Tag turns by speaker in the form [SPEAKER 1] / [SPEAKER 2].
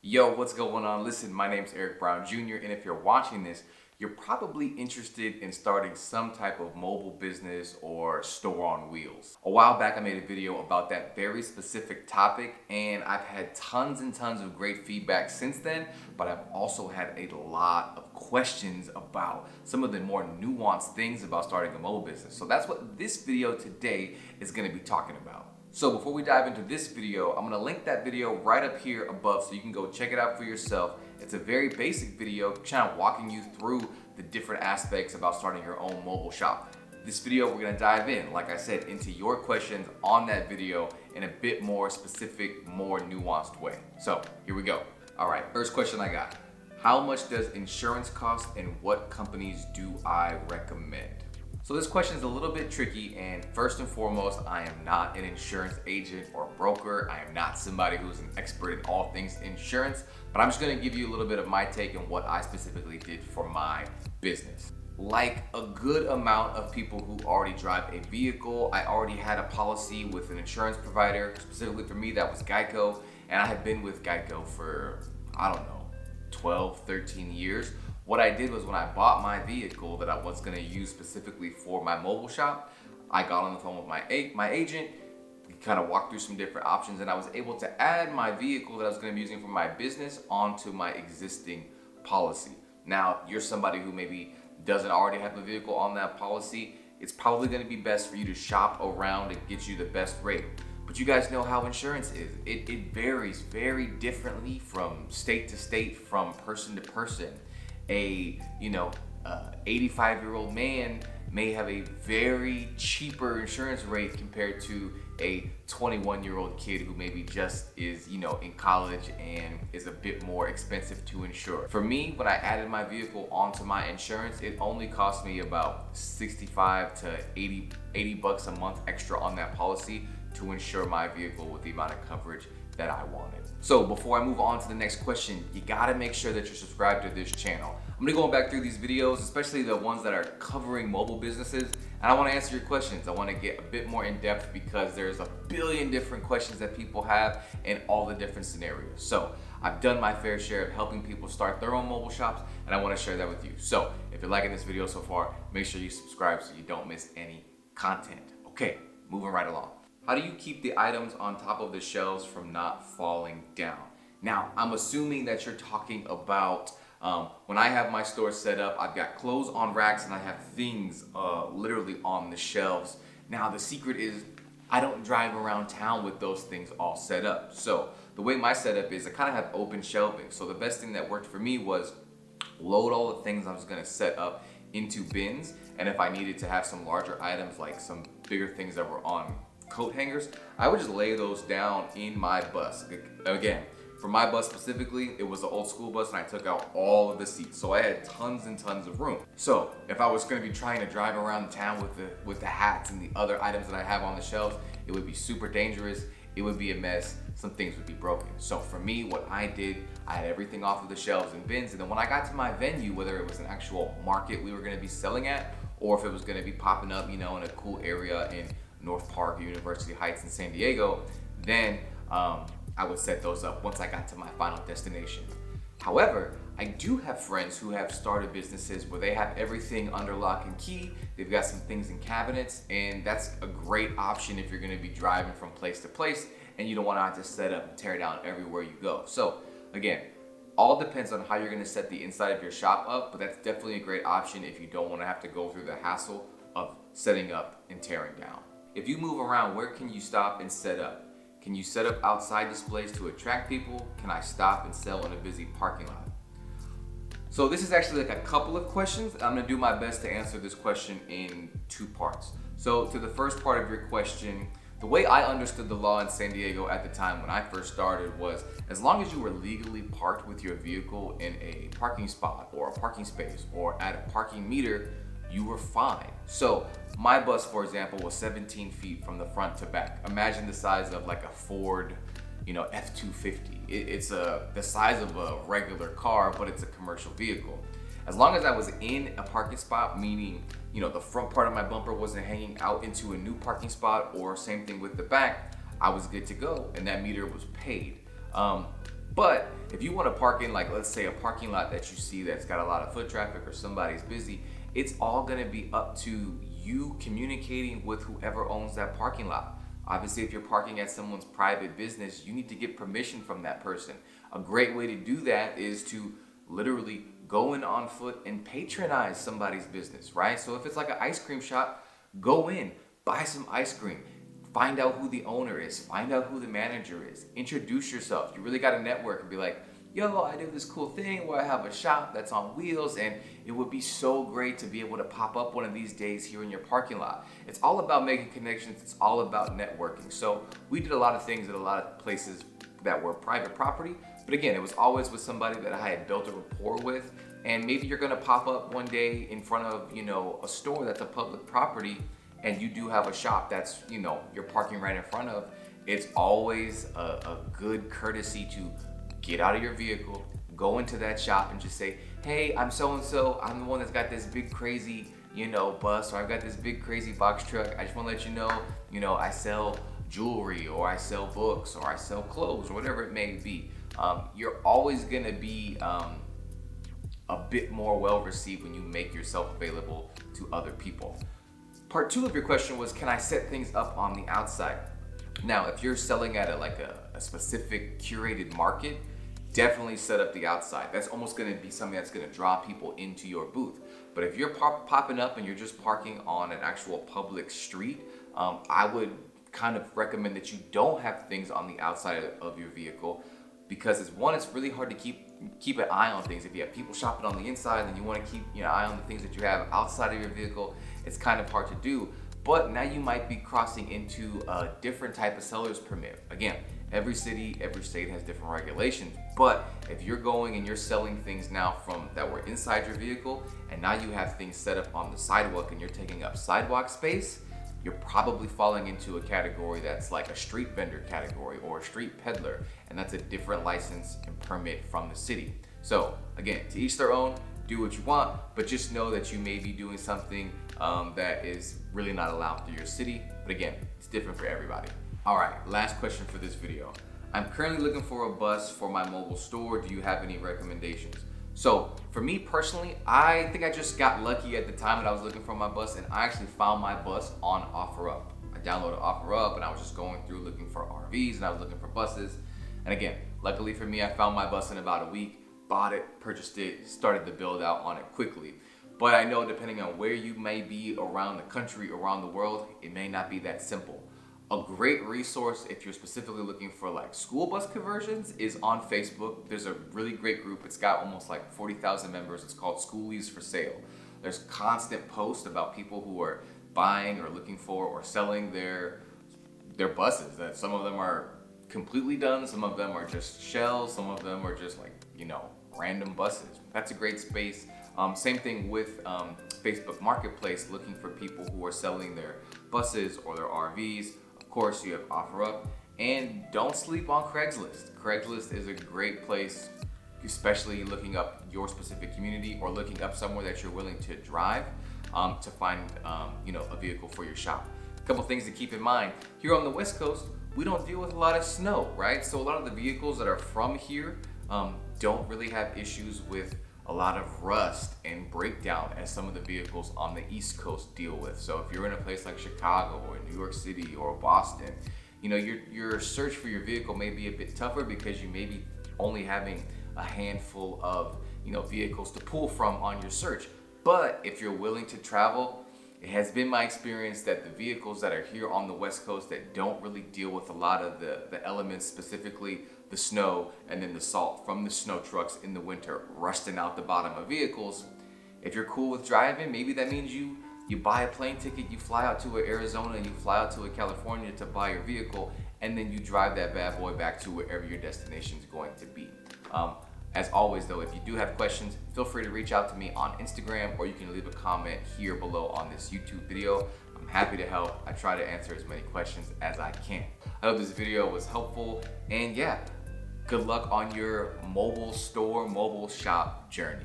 [SPEAKER 1] Yo, what's going on? Listen, my name's Eric Brown Jr., and if you're watching this, you're probably interested in starting some type of mobile business or store on wheels. A while back, I made a video about that very specific topic, and I've had tons and tons of great feedback since then, but I've also had a lot of questions about some of the more nuanced things about starting a mobile business. So that's what this video today is going to be talking about. So before we dive into this video, I'm gonna link that video right up here above so you can go check it out for yourself. It's a very basic video kind of walking you through the different aspects about starting your own mobile shop. This video, we're gonna dive in, like I said, into your questions on that video in a bit more specific, more nuanced way. So here we go. All right, first question I got. How much does insurance cost and what companies do I recommend? So this question is a little bit tricky, and first and foremost, I am not an insurance agent or broker. I am not somebody who's an expert in all things insurance, but I'm just gonna give you a little bit of my take on what I specifically did for my business. Like a good amount of people who already drive a vehicle, I already had a policy with an insurance provider. Specifically for me, that was Geico, and I had been with Geico for, I don't know, 12, 13 years. What I did was when I bought my vehicle that I was gonna use specifically for my mobile shop, I got on the phone with my agent. We kind of walked through some different options, and I was able to add my vehicle that I was gonna be using for my business onto my existing policy. Now, you're somebody who maybe doesn't already have a vehicle on that policy. It's probably gonna be best for you to shop around and get you the best rate. But you guys know how insurance is. It varies very differently from state to state, from person to person. A 85-year-old man may have a very cheaper insurance rate compared to a 21-year-old kid who maybe just is in college and is a bit more expensive to insure. For me, when I added my vehicle onto my insurance, it only cost me about 65 to 80 bucks a month extra on that policy to insure my vehicle with the amount of coverage that I wanted. So before I move on to the next question, you gotta make sure that you're subscribed to this channel. I'm gonna go back through these videos, especially the ones that are covering mobile businesses, and I wanna answer your questions. I wanna get a bit more in depth because there's a billion different questions that people have in all the different scenarios. So I've done my fair share of helping people start their own mobile shops, and I wanna share that with you. So if you're liking this video so far, make sure you subscribe so you don't miss any content. Okay, moving right along. How do you keep the items on top of the shelves from not falling down? Now, I'm assuming that you're talking about when I have my store set up, I've got clothes on racks and I have things literally on the shelves. Now, the secret is I don't drive around town with those things all set up. So the way my setup is, I kind of have open shelving. So the best thing that worked for me was load all the things I was gonna set up into bins. And if I needed to have some larger items, like some bigger things that were on coat hangers, I would just lay those down in my bus. Again, for my bus specifically, it was an old school bus and I took out all of the seats. So I had tons and tons of room. So if I was gonna be trying to drive around town with the hats and the other items that I have on the shelves, it would be super dangerous. It would be a mess. Some things would be broken. So for me, what I did, I had everything off of the shelves and bins. And then when I got to my venue, whether it was an actual market we were gonna be selling at, or if it was gonna be popping up, in a cool area in North Park, University Heights in San Diego, then I would set those up once I got to my final destination. However, I do have friends who have started businesses where they have everything under lock and key. They've got some things in cabinets, and that's a great option if you're gonna be driving from place to place and you don't wanna have to set up and tear down everywhere you go. So again, all depends on how you're gonna set the inside of your shop up, but that's definitely a great option if you don't wanna have to go through the hassle of setting up and tearing down. If you move around, where can you stop and set up? Can you set up outside displays to attract people? Can I stop and sell in a busy parking lot? So this is actually like a couple of questions. I'm gonna do my best to answer this question in two parts. So to the first part of your question, the way I understood the law in San Diego at the time when I first started was as long as you were legally parked with your vehicle in a parking spot or a parking space or at a parking meter, you were fine. So my bus, for example, was 17 feet from the front to back. Imagine the size of like a Ford, F-250. It's the size of a regular car, but it's a commercial vehicle. As long as I was in a parking spot, meaning, the front part of my bumper wasn't hanging out into a new parking spot, or same thing with the back, I was good to go, and that meter was paid. But if you want to park in, like, let's say a parking lot that you see that's got a lot of foot traffic or somebody's busy, it's all going to be up to you communicating with whoever owns that parking lot. Obviously, if you're parking at someone's private business, you need to get permission from that person. A great way to do that is to literally go in on foot and patronize somebody's business, right? So if it's like an ice cream shop, go in, buy some ice cream, find out who the owner is, find out who the manager is, introduce yourself. You really got to network and be like, yo, I do this cool thing where I have a shop that's on wheels, and it would be so great to be able to pop up one of these days here in your parking lot. It's all about making connections. It's all about networking. So we did a lot of things at a lot of places that were private property, but again, it was always with somebody that I had built a rapport with. And maybe you're gonna pop up one day in front of, a store that's a public property, and you do have a shop that's, you're parking right in front of. It's always a good courtesy to get out of your vehicle, go into that shop and just say, hey, I'm so-and-so, I'm the one that's got this big crazy, bus, or I've got this big crazy box truck. I just wanna let you know, I sell jewelry, or I sell books, or I sell clothes, or whatever it may be. You're always gonna be a bit more well-received when you make yourself available to other people. Part 2 of your question was, can I set things up on the outside? Now, if you're selling at a specific curated market, definitely set up the outside. That's almost gonna be something that's gonna draw people into your booth. But if you're popping up and you're just parking on an actual public street, I would kind of recommend that you don't have things on the outside of your vehicle, because it's really hard to keep an eye on things. If you have people shopping on the inside and you want to keep an eye on the things that you have outside of your vehicle, it's kind of hard to do. But now you might be crossing into a different type of seller's permit. Again, every city, every state has different regulations. But if you're going and you're selling things now that were inside your vehicle, and now you have things set up on the sidewalk and you're taking up sidewalk space, you're probably falling into a category that's like a street vendor category or a street peddler, and that's a different license and permit from the city. So again, to each their own, do what you want, but just know that you may be doing something that is really not allowed through your city. But again, it's different for everybody. All right, last question for this video. I'm currently looking for a bus for my mobile store. Do you have any recommendations? So for me personally, I think I just got lucky at the time that I was looking for my bus, and I actually found my bus on OfferUp. I downloaded OfferUp and I was just going through looking for RVs, and I was looking for buses. And again, luckily for me, I found my bus in about a week, bought it, purchased it, started the build out on it quickly. But I know depending on where you may be around the country, around the world, it may not be that simple. A great resource if you're specifically looking for like school bus conversions is on Facebook. There's a really great group. It's got almost like 40,000 members. It's called Schoolies for Sale. There's constant posts about people who are buying or looking for or selling their buses. That some of them are completely done, some of them are just shells, some of them are just like, random buses. That's a great space. Same thing with Facebook Marketplace, looking for people who are selling their buses or their RVs. Of course, you have OfferUp, and don't sleep on Craigslist. Craigslist is a great place, especially looking up your specific community or looking up somewhere that you're willing to drive to find a vehicle for your shop. A couple things to keep in mind. Here on the West Coast, we don't deal with a lot of snow, right? So a lot of the vehicles that are from here don't really have issues with a lot of rust and breakdown as some of the vehicles on the East Coast deal with. So if you're in a place like Chicago or New York City or Boston, your search for your vehicle may be a bit tougher because you may be only having a handful of vehicles to pull from on your search. But if you're willing to travel, it has been my experience that the vehicles that are here on the West Coast that don't really deal with a lot of the elements, specifically the snow and then the salt from the snow trucks in the winter rusting out the bottom of vehicles, if you're cool with driving, maybe that means you buy a plane ticket, you fly out to Arizona, you fly out to California to buy your vehicle, and then you drive that bad boy back to wherever your destination is going to be. As always though, if you do have questions, feel free to reach out to me on Instagram, or you can leave a comment here below on this YouTube video. I'm happy to help. I try to answer as many questions as I can. I hope this video was helpful, and yeah, good luck on your mobile store, mobile shop journey.